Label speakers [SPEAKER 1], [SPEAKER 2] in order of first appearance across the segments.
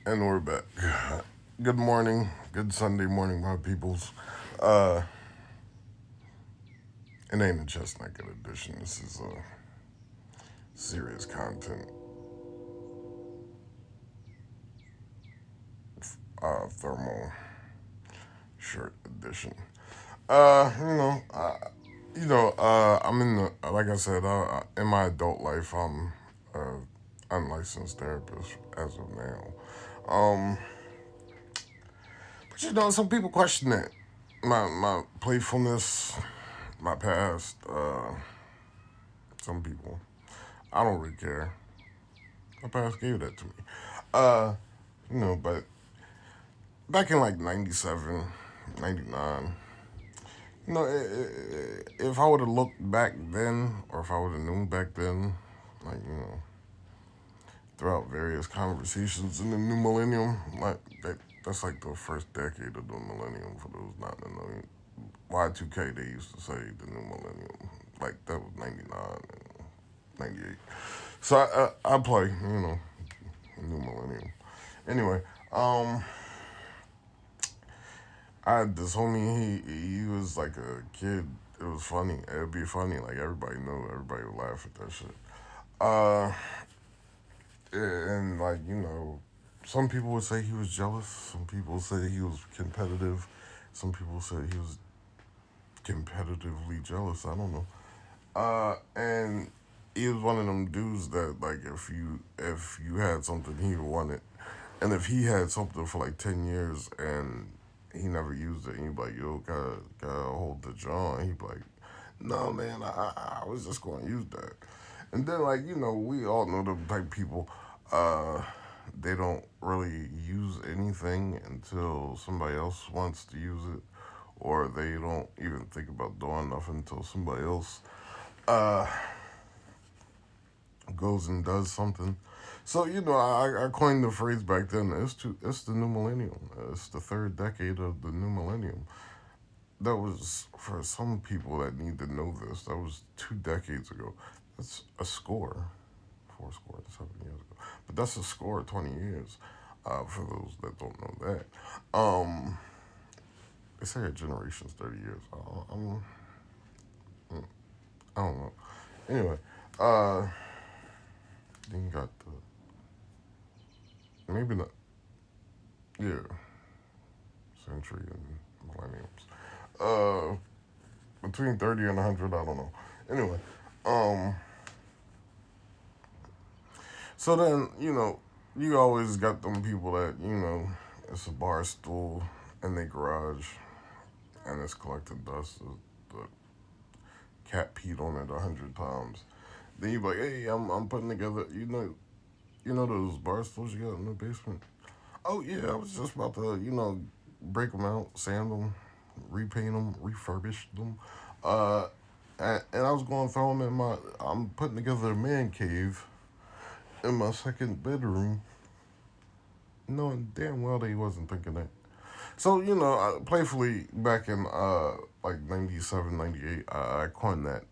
[SPEAKER 1] And we're back. Good morning. Good Sunday morning, my peoples. Uh, it ain't a chestnut good edition. This is serious content. Thermal shirt edition. Uh, you know, uh, I'm in the like I said, in my adult life, I'm uh, unlicensed therapist as of now. Um, but some people question it. My playfulness, my past. Some people. I don't really care. My parents gave that to me. Uh, but back in like 97, 99, if I would have looked back then, or if I would have known back then, like, throughout various conversations in the new millennium, that's like the first decade of the millennium for those not in the know. Y2K, they used to say the new millennium. Like, that was 99 and 98. So I play, new millennium. Anyway, um, I had this homie. He was like a kid. It was funny. It'd be funny. Like everybody knew. Everybody would laugh at that shit. Uh, and like some people would say he was jealous. Some people say he was competitive. Some people say he was competitively jealous. I don't know. And he was one of them dudes that like if you had something he wanted, and if he had something for like 10 years and he never used it, and you'd be like, yo, gotta hold the jaw, and he'd be like, no man, I was just going to use that. And then like we all know the type of people, uh, they don't really use anything until somebody else wants to use it, or they don't even think about doing nothing until somebody else uh, goes and does something. So I coined the phrase back then. It's the new millennium. It's the third decade of the new millennium. That was for some people that need to know this. That was 2 decades ago. That's a score, 4 score, 7 years ago. But that's a score, 20 years. For those that don't know that, they say a generation's 30 years. I don't know. Anyway, uh, then you got the maybe not. Yeah, century and millenniums. Uh, between 30 and 100, I don't know. Anyway, um, so then, you always got them people that, it's a bar stool in their garage and it's collecting dust. The cat peed on it 100 times. Then you be like, hey, I'm putting together, those bar stools you got in the basement? Oh, yeah, I was just about to, break them out, sand them, repaint them, refurbish them. Uh, and I was going to throw them I'm putting together a man cave in my second bedroom, knowing damn well they wasn't thinking that. So, playfully back in like 97, 98, I coined that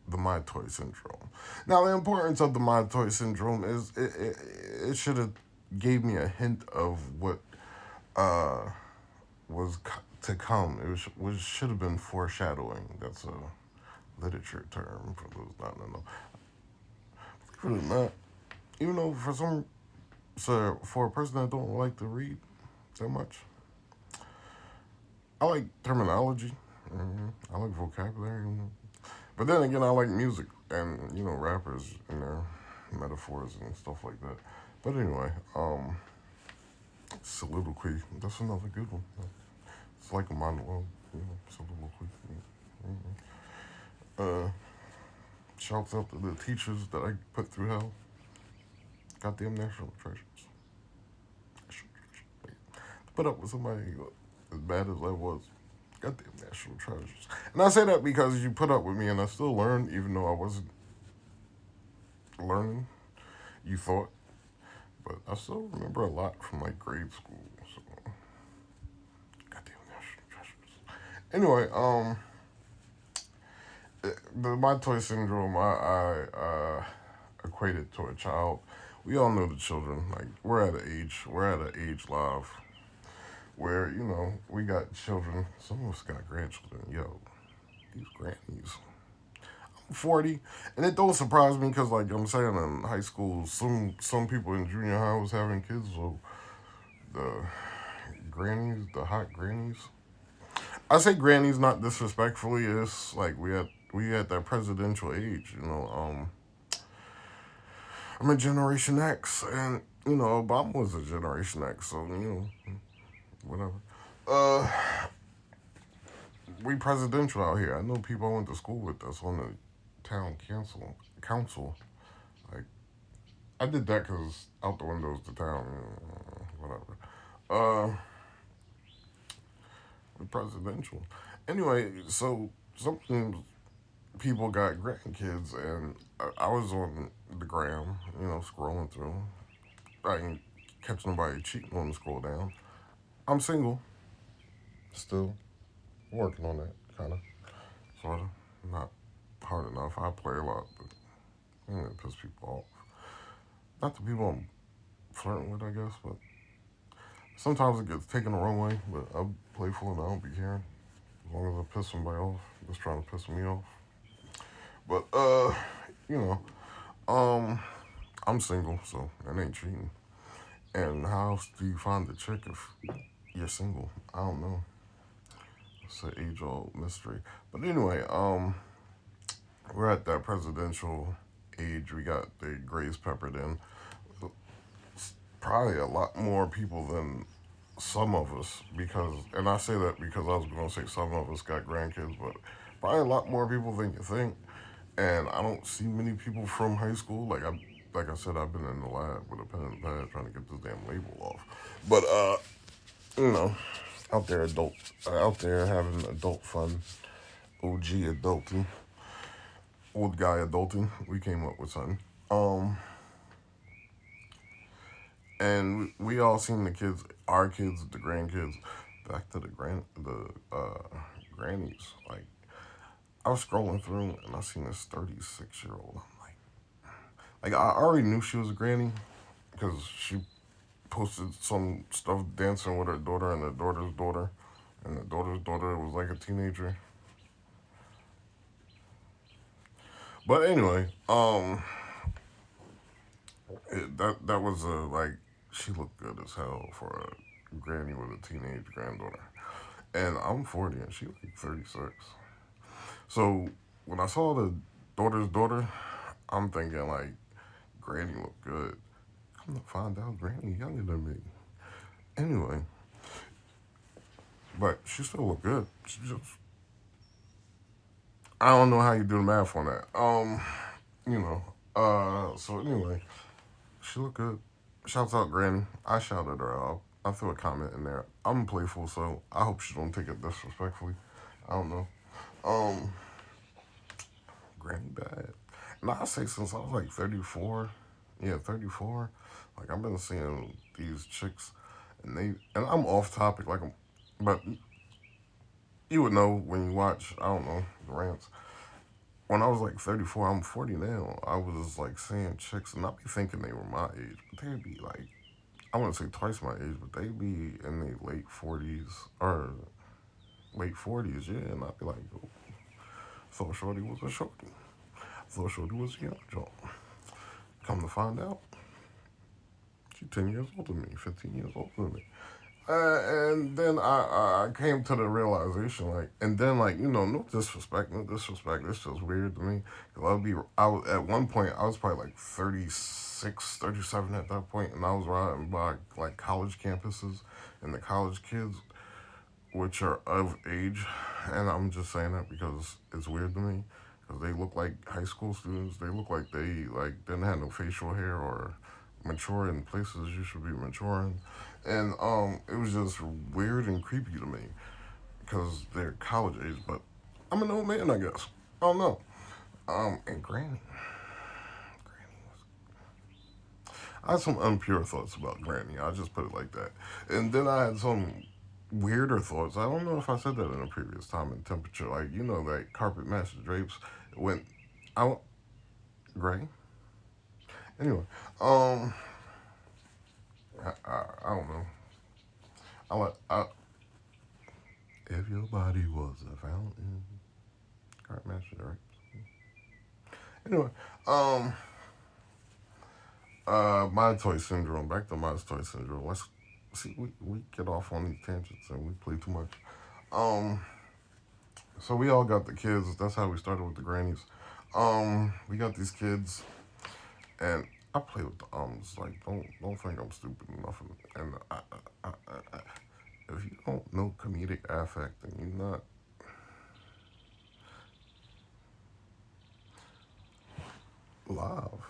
[SPEAKER 1] the My Toy syndrome. Now, the importance of the My Toy syndrome is it should have gave me a hint of what uh, to come. Which should have been foreshadowing. That's a literature term for those not to know. Believe it or not, even though for a person that don't like to read that much, I like terminology. I like vocabulary. But then again, I like music and rappers and their metaphors and stuff like that. But anyway, soliloquy. That's another good one. It's like a monologue. Soliloquy. Uh, Shouts out to the teachers that I put through hell. Goddamn national treasures. National treasures. To put up with somebody as bad as I was. Goddamn national treasures. And I say that because you put up with me and I still learned, even though I wasn't learning, you thought. But I still remember a lot from like grade school. So, goddamn national treasures. Anyway, the My Toy syndrome, I equated to a child. we all know the children. Like we're at an age live where we got children. Some of us got grandchildren. Yo, these grannies. I'm 40, and it don't surprise me because, like I'm saying, in high school, some people in junior high was having kids. So the grannies, the hot grannies. I say grannies not disrespectfully. It's like we at that presidential age. I'm a Generation X, and Obama was a Generation X, so whatever. Uh, we presidential out here. I know people I went to school with that's on the town council. Like I did that because out the windows to town, whatever. Uh, we presidential. Anyway, so some people got grandkids, and I was on the gram, scrolling through. I ain't catch nobody cheating on the scroll down. I'm single, still working on that, kind of, sort of. Not hard enough. I play a lot, but it piss people off. Not the people I'm flirting with, I guess, but sometimes it gets taken the wrong way. But I'm playful and I don't be caring. As long as I piss somebody off, just trying to piss me off. But you know, um, I'm single, so that ain't cheating. And how else do you find a chick if you're single? I don't know. It's an age-old mystery. But anyway, we're at that presidential age. We got the grays peppered in. Probably a lot more people than some of us because, and I say that because I was going to say some of us got grandkids, but probably a lot more people than you think. And I don't see many people from high school. Like I said, I've been in the lab with a pen and pad trying to get this damn label off. But you know, out there having adult fun, OG adulting, old guy adulting. We came up with something. Um, and we all seen the kids, our kids, the grandkids. Back to the grannies. I was scrolling through and I seen this 36-year-old. I'm like I already knew she was a granny because she posted some stuff dancing with her daughter and her daughter's daughter, and the daughter's daughter was like a teenager. But anyway, that was like she looked good as hell for a granny with a teenage granddaughter, and I'm 40 and she like 36. So when I saw the daughter's daughter, I'm thinking like granny looked good. Come to find out, granny younger than me. Anyway, but she still looked good. She just I don't know how you do the math on that. You know. So anyway, she looked good. Shouts out Granny. I shouted her out. I threw a comment in there. I'm playful, so I hope she don't take it disrespectfully. I don't know. Um, Granny bad. And I say since I was like 34, yeah, 34. Like I've been seeing these chicks, and I'm off topic. But you would know when you watch. I don't know the rants. When I was like 34, I'm 40 now. I was like seeing chicks, and I'd be thinking they were my age, but they'd be like, I wouldn't say twice my age, but they'd be in their late 40s or late 40s, yeah. And I'd be like, oh, thought Shorty was a Shorty. Thought Shorty was a young Joe. Come to find out, she's 10 years older than me, 15 years older than me. And then I came to the realization, and then, no disrespect, no disrespect. It's just weird to me. Cause at one point, I was probably like 36, 37 at that point, and I was riding by, like, college campuses, and the college kids, which are of age, and I'm just saying that because it's weird to me, because they look like high school students. They look like they, didn't have no facial hair or mature in places you should be maturing. And it was just weird and creepy to me because they're college age, but I'm an old man, I guess. I don't know. And Granny I had some impure thoughts about Granny. I'll just put it like that. And then I had some weirder thoughts. I don't know if I said that in a previous time in temperature. That carpet matched the drapes went out gray. Anyway, I don't know. I like if your body was a fountain. Can't match it, right? Anyway, um, my toy syndrome. Back to my toy syndrome. Let's see. We get off on these tangents and we play too much. Um, so we all got the kids. That's how we started with the grannies. We got these kids, and I play with the ums. Like, don't think I'm stupid or nothing. And I, if you don't know comedic affect, then you're not live.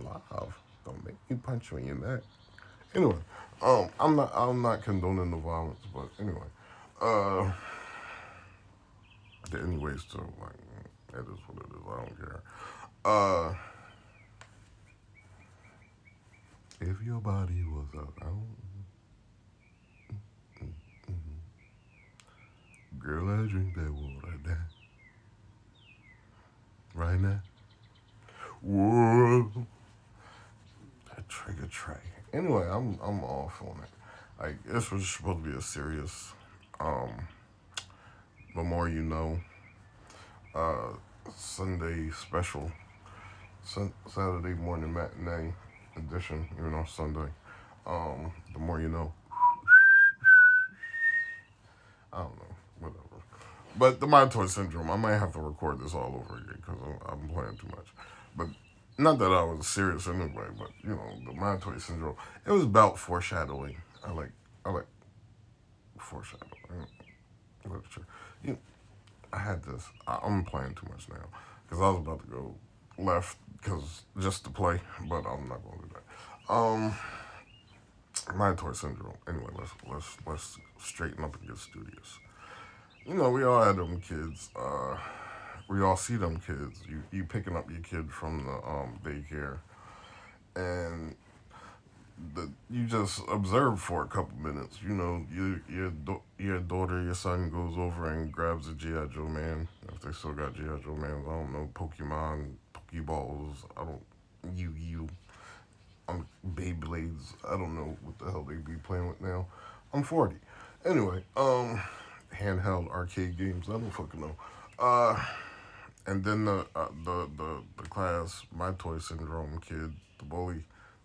[SPEAKER 1] Live. Don't make me punch you in your neck. Anyway, I'm not condoning the violence, but anyway, uh, anyways, so like, that is what it is. I don't care. Uh, if your body was a girl, I drink that water down right now. Whoa, that trigger tray. Anyway, I'm off on it. Like this was supposed to be a serious, um, the more you know, uh, Sunday special, Saturday morning matinee edition. You know, Sunday. The more you know. I don't know, whatever. But the Minotaur syndrome, I might have to record this all over again because I'm playing too much. But not that I was serious anyway. But you know, the Minotaur syndrome. It was about foreshadowing. I like foreshadowing literature. You, I had this. I'm playing too much now because I was about to go left because just to play, but I'm not going to do that. Minotaur syndrome. Anyway, let's straighten up and get studious. You know, we all had them kids. We all see them kids. You picking up your kid from the daycare, and you just observe for a couple minutes. You know, your daughter, your son goes over and grabs a GI Joe man. If they still got GI Joe mans, I don't know, Pokemon, Pokeballs. I don't Yu-Gi-Oh. Beyblades. I don't know what the hell they be playing with now. I'm 40. Anyway, handheld arcade games. I don't fucking know. Uh, and then the class, my toy syndrome kid, the bully,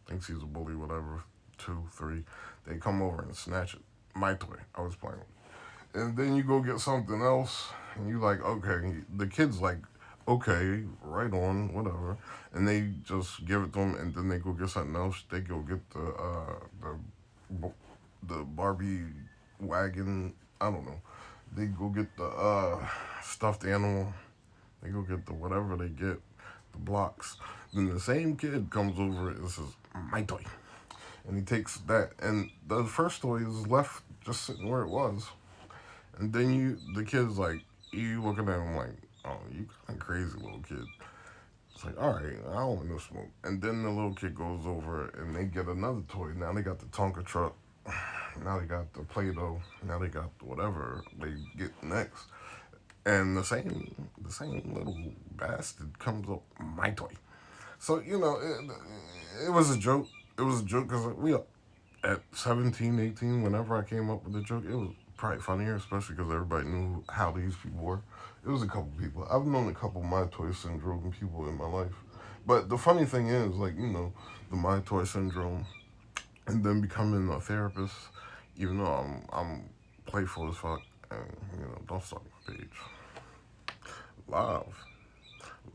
[SPEAKER 1] thinks he's a bully, whatever. 2, 3, they come over and snatch it. My toy. I was playing with. And then you go get something else, and you like, okay. The kid's like, okay, right on, whatever. And they just give it to them, and then they go get something else. They go get the Barbie wagon. I don't know. They go get the stuffed animal. They go get the whatever they get, the blocks. Then the same kid comes over and says, "My toy," and he takes that, and the first toy is left just sitting where it was. And then the kid's like, you looking at him like, "Oh, you kind of crazy little kid." It's like, all right, I don't want no smoke. And then the little kid goes over and they get another toy. Now they got the Tonka truck. Now they got the Play-Doh. Now they got whatever they get next. And the same little bastard comes up, my toy. So, you know, it was a joke. It was a joke because we, at 17, 18, whenever I came up with the joke, it was probably funnier, especially because everybody knew how these people were. It was a couple people. I've known a couple My Toy Syndrome people in my life. But the funny thing is, like, you know, the My Toy Syndrome and then becoming a therapist, even though I'm playful as fuck, and, you know, don't suck my page. Live.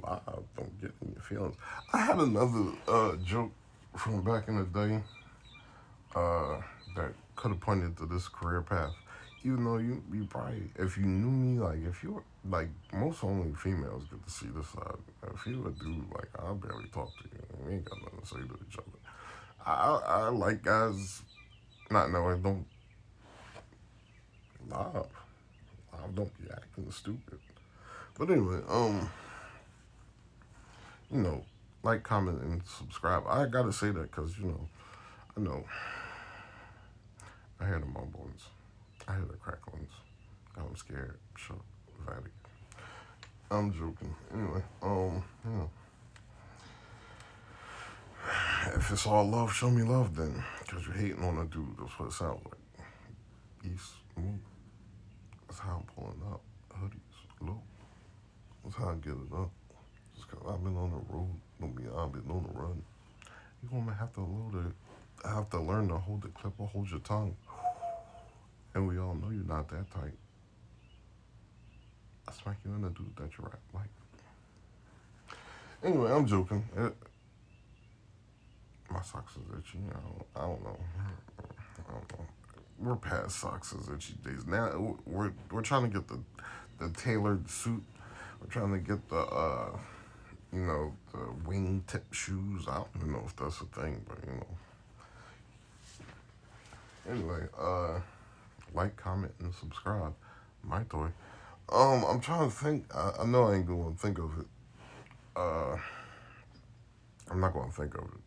[SPEAKER 1] Live. Don't get in your feelings. I had another joke from back in the day that could have pointed to this career path. Even though you probably, if you knew me, like, if you were, like, most only females get to see this side. If you were a dude, like, I barely talk to you. We ain't got nothing to say to each other. I like guys, not knowing, don't lie. Don't be acting stupid. But anyway, you know, like, comment, and subscribe. I gotta say that because, you know, I know I hear the mumblings. I hear the cracklings. I'm scared. Shut Valley. I'm joking. Anyway, yeah. If it's all love, show me love then. Because you're hating on a dude. That's what it sounds like. East, move. That's how I'm pulling up. Hoodies, low. That's how I get it up. Just because I've been on the road. Don't mean I've been on the run. You're going to have to load it. I have to learn to hold the clip or hold your tongue. And we all know you're not that tight. I smack you in the dude that you rap like. Anyway, I'm joking. My socks is itchy. I don't know. I don't know. We're past socks is itchy days. Now we're trying to get the tailored suit. We're trying to get the the wingtip shoes. I don't even know if that's a thing, but Anyway, like, comment, and subscribe. My toy. I'm trying to think. I know I ain't going to think of it. I'm not going to think of it.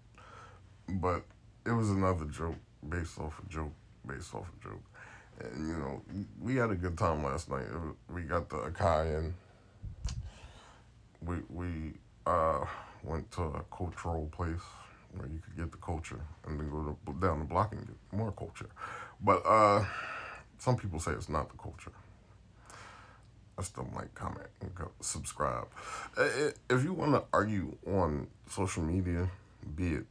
[SPEAKER 1] But it was another joke based off a joke based off a joke. And, we had a good time last night. We got the Akai in. We went to a cultural place where you could get the culture and then go down the block and get more culture. But some people say it's not the culture. I still like, comment, and subscribe. If you want to argue on social media, be it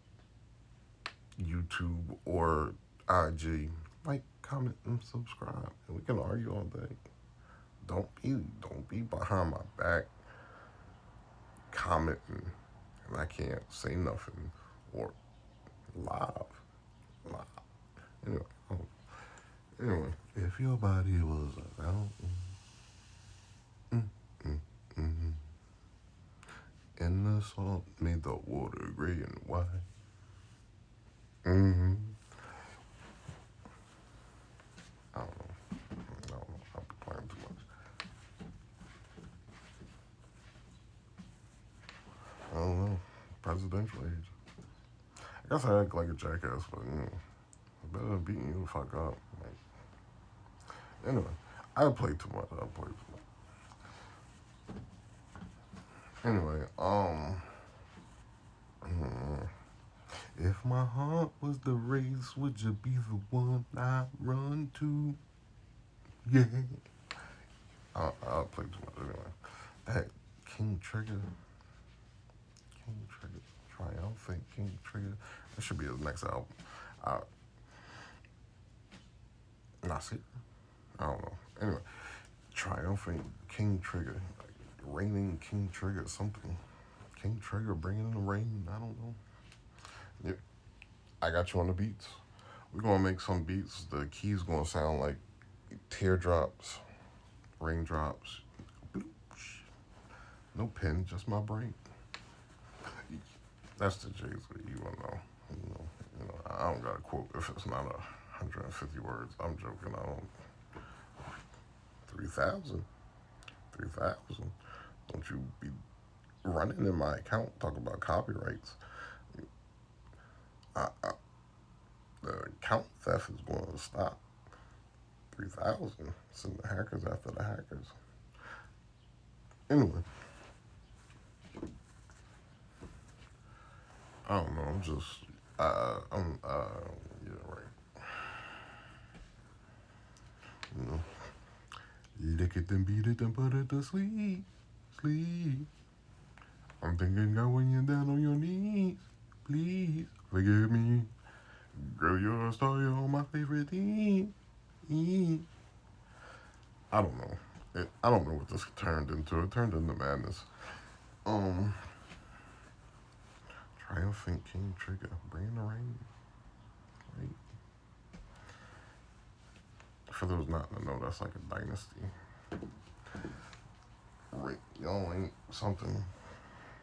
[SPEAKER 1] YouTube or IG, like, comment, and subscribe, and we can argue all day. Don't be behind my back commenting, and I can't say nothing or live. Anyway, if your body was a fountain, and the salt made the water gray and white. Mm-hmm. I don't know. I'm playing too much. I don't know. Presidential age. I guess I act like a jackass, but better than beating you the fuck up. Anyway, I play too much. Anyway, if my heart was the race, would you be the one I run to? Yeah. I'll play too much anyway. That King Trigger, Triumphant King Trigger. That should be his next album. Not it. I don't know. Anyway, Triumphant King Trigger, like Reigning King Trigger, something. King Trigger bringing in the rain. I don't know. Yep. I got you on the beats. We're gonna make some beats. The keys gonna sound like teardrops, raindrops. No pen, just my brain. That's the Jay-Z. You wanna know? I don't got a quote if it's not 150 words. I'm joking. I don't. 3,000. Don't you be running in my account talking about copyrights. The account theft is going to stop. 3,000. Send the hackers after the hackers. Anyway. I don't know. I'm just. Yeah, right. Lick it and beat it and put it to sleep. I'm thinking God when you're down on your knees. Please forgive me. Girl, you're a star, you're on my favorite team. I don't know. I don't know what this turned into. It turned into madness. Triumphant King Trigger, bring the rain. Right. For those not to know, that's like a dynasty. Right, y'all ain't something,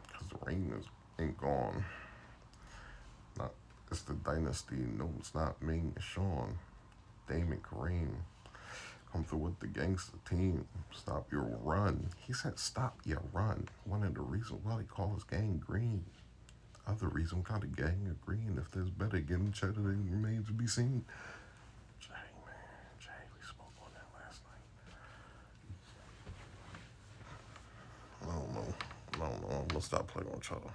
[SPEAKER 1] because the rain ain't gone. It's the dynasty. No, it's not Ming, it's Sean. Damon Kareem. Come through with the gangster team. Stop your run. He said stop your run. One of the reasons why they call his gang green. Other reason called the gang of green. If there's better, getting cheddar than remains to be seen. Jay, we spoke on that last night. I don't know. I'm gonna stop playing on each other.